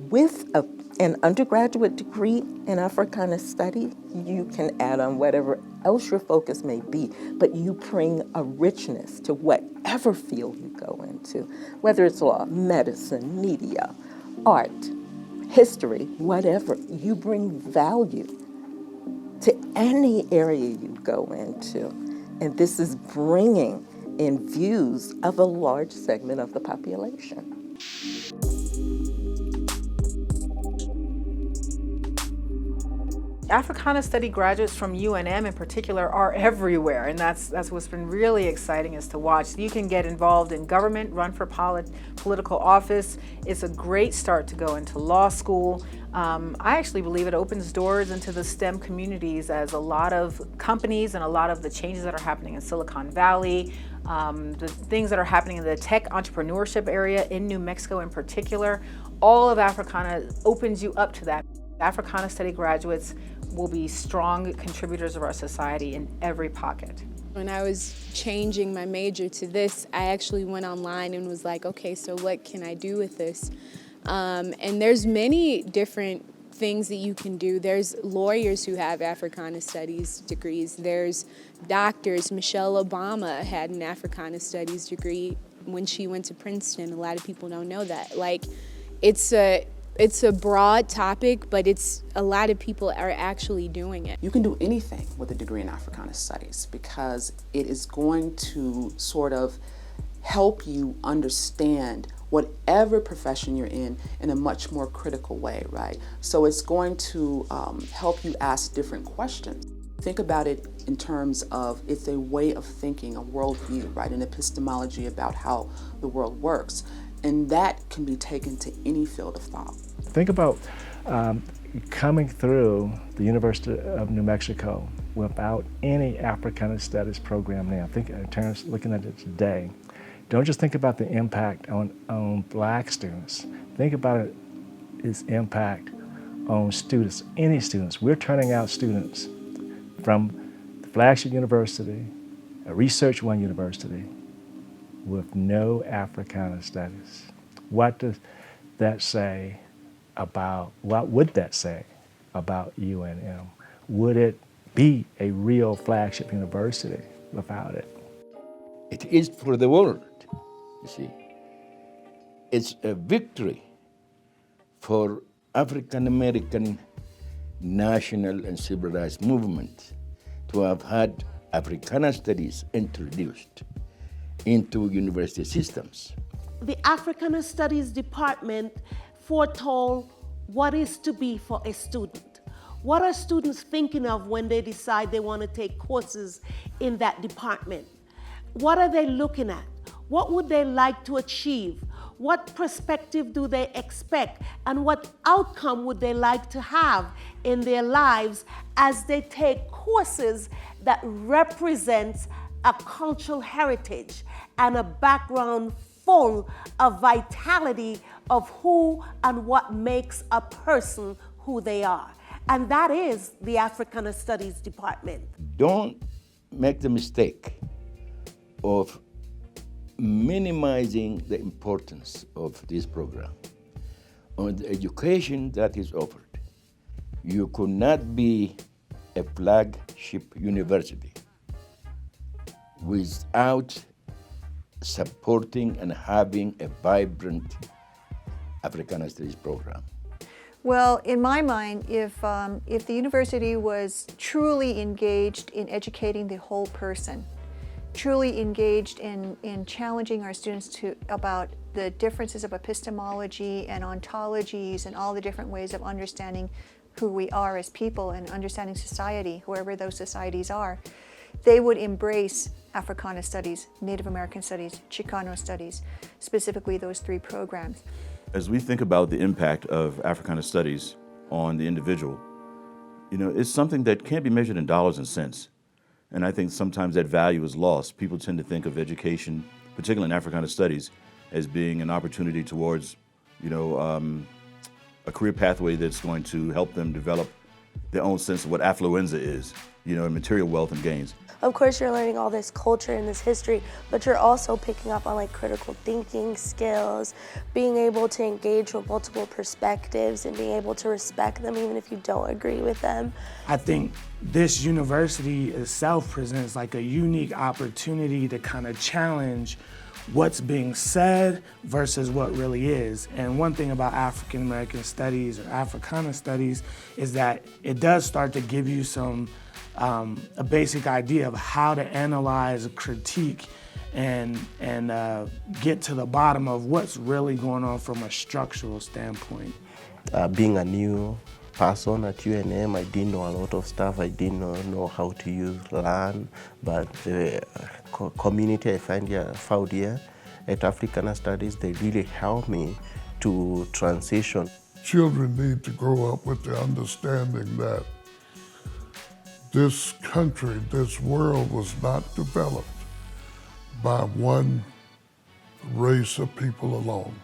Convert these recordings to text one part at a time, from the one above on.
with an undergraduate degree in Africana study, you can add on whatever else your focus may be, but you bring a richness to whatever field you go into, whether it's law, medicine, media, art, history, whatever. You bring value to any area you go into. And this is bringing in views of a large segment of the population. Africana study graduates from UNM in particular are everywhere, and that's what's been really exciting is to watch. You can get involved in government, run for political office. It's a great start to go into law school. I actually believe it opens doors into the STEM communities, as a lot of companies and a lot of the changes that are happening in Silicon Valley, the things that are happening in the tech entrepreneurship area in New Mexico in particular, all of Africana opens you up to that. Africana study graduates will be strong contributors of our society in every pocket. When I was changing my major to this, I actually went online and was like, okay, so what can I do with this? And there's many different things that you can do. There's lawyers who have Africana studies degrees. There's doctors. Michelle Obama had an Africana studies degree when she went to Princeton. A lot of people don't know that. Like, it's a broad topic, but a lot of people are actually doing it. You can do anything with a degree in Africana Studies because it is going to sort of help you understand whatever profession you're in a much more critical way, right? So it's going to help you ask different questions. Think about it in terms of it's a way of thinking, a worldview, right? An epistemology about how the world works. And that can be taken to any field of thought. Think about coming through the University of New Mexico without any Africana Studies program now. Think in terms looking at it today. Don't just think about the impact on Black students. Think about its impact on students, any students. We're turning out students from the flagship university, a Research One university, with no Africana Studies. What does that say about, what would that say about UNM? Would it be a real flagship university without it? It is for the world, you see. It's a victory for African American national and civil rights movement to have had Africana Studies introduced into university systems. The Africana Studies Department foretold what is to be for a student. What are students thinking of when they decide they want to take courses in that department? What are they looking at? What would they like to achieve? What perspective do they expect? And what outcome would they like to have in their lives as they take courses that represents a cultural heritage and a background full of vitality of who and what makes a person who they are. And that is the Africana Studies Department. Don't make the mistake of minimizing the importance of this program on the education that is offered. You could not be a flagship university without supporting and having a vibrant Africana Studies program. Well, in my mind, if the university was truly engaged in educating the whole person, truly engaged in challenging our students about the differences of epistemology and ontologies and all the different ways of understanding who we are as people and understanding society, wherever those societies are, they would embrace Africana Studies, Native American Studies, Chicano Studies, specifically those three programs. As we think about the impact of Africana Studies on the individual, it's something that can't be measured in dollars and cents. And I think sometimes that value is lost. People tend to think of education, particularly in Africana Studies, as being an opportunity towards, a career pathway that's going to help them develop their own sense of what affluenza is, and material wealth and gains. of course you're learning all this culture and this history, but you're also picking up on like critical thinking skills, being able to engage with multiple perspectives and being able to respect them even if you don't agree with them. I think this university itself presents like a unique opportunity to kind of challenge what's being said versus what really is. And one thing about African American studies or Africana studies is that it does start to give you some a basic idea of how to analyze, critique, and get to the bottom of what's really going on from a structural standpoint. Being a new person at UNM, I didn't know a lot of stuff. I didn't know how to learn, but the community I found here at Africana Studies, they really helped me to transition. Children need to grow up with the understanding that this country, this world was not developed by one race of people alone.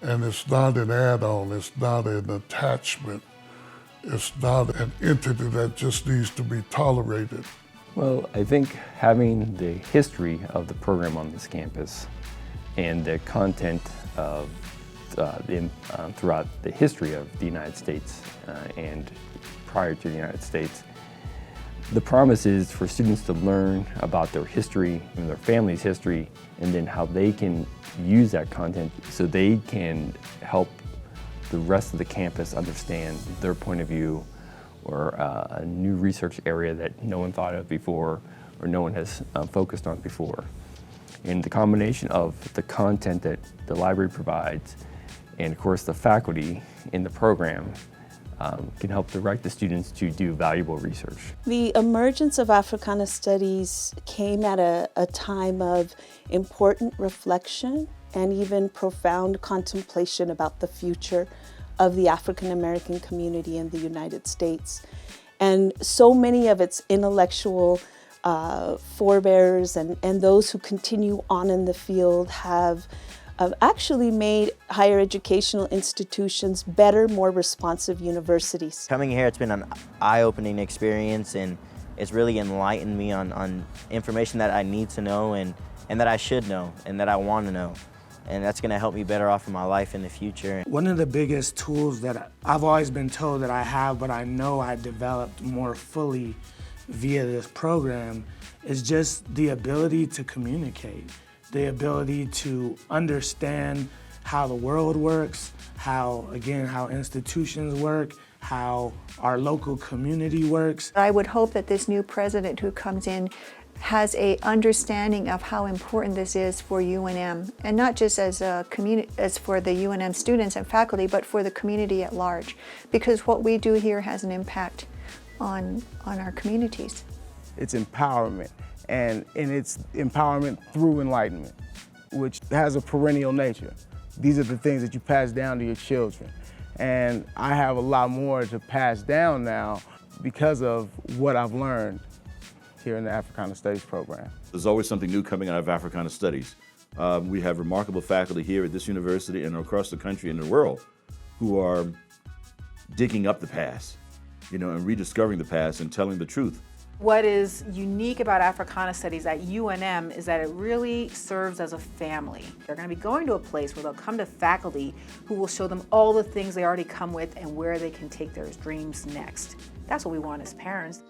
And it's not an add-on, it's not an attachment. It's not an entity that just needs to be tolerated. Well, I think having the history of the program on this campus and the content of throughout the history of the United States and prior to the United States, the promise is for students to learn about their history and their family's history, and then how they can use that content so they can help the rest of the campus understand their point of view or a new research area that no one thought of before or no one has focused on before. And the combination of the content that the library provides and of course the faculty in the program can help direct the students to do valuable research. The emergence of Africana Studies came at a time of important reflection and even profound contemplation about the future of the African American community in the United States. And so many of its intellectual forebears and those who continue on in the field have actually made higher educational institutions better, more responsive universities. Coming here, it's been an eye-opening experience, and it's really enlightened me on information that I need to know and that I should know and that I want to know. And that's going to help me better off in my life in the future. One of the biggest tools that I've always been told that I have, but I know I developed more fully via this program, is just the ability to communicate, the ability to understand how the world works, how institutions work, how our local community works. I would hope that this new president who comes in has a understanding of how important this is for UNM, and not just as for the UNM students and faculty, but for the community at large, because what we do here has an impact on our communities. It's empowerment, and it's empowerment through enlightenment, which has a perennial nature. These are the things that you pass down to your children, and I have a lot more to pass down now because of what I've learned here in the Africana Studies program. There's always something new coming out of Africana Studies. We have remarkable faculty here at this university and across the country and the world who are digging up the past, and rediscovering the past and telling the truth. What is unique about Africana Studies at UNM is that it really serves as a family. They're going to be going to a place where they'll come to faculty who will show them all the things they already come with and where they can take their dreams next. That's what we want as parents.